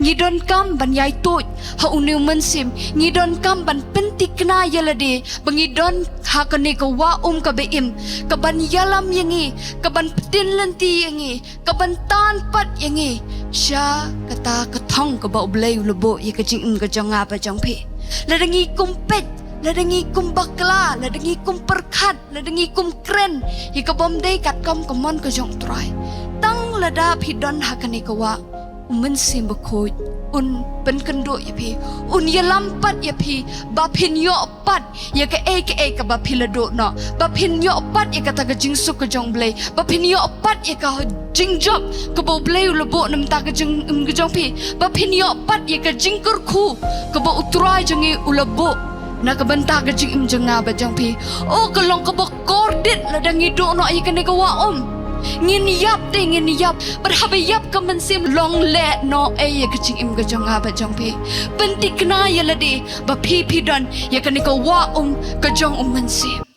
ngidon kam ban yai tot ha unu mensim ngidon kam ban pentik kena yalade bangidon ha kene ka wa ka beim ka ban yalam yangi ka ban petin lenti yangi ka ban tan pat yangi sya kata ketong ka ba blai lebo ye ka jing ka jong apa jong pe ladangi kumpet ladangi kum bakla ladangi kum perkat ladangi kum kren ye ka bom dei kat kam komon ka jong trai tang lada phidon ha kene ka wa mensim bakoi un pen kendo ya pi un ya lampat ya pi ba pin yo pat ya ka ba pilado no ba pin yo pat ya ka ta ka jingsu ka jong blai ba pin yo pat ya ka jing job ka bo blai lo bo nam ta ka jing ka jong pi ba pin yo pat ya ka jingkur khu ka bo utrai jangi ulabo na ka banta ka jing janga ba jong pi o ka long ka bo kordit ladangi do no ya ka ne ka wa ngin yap berhaba yap ka mensim long let no ya kecing im ka jong ba jong pi pentik na ya lade ba pi don ya ka ne ka wa ka jong mensim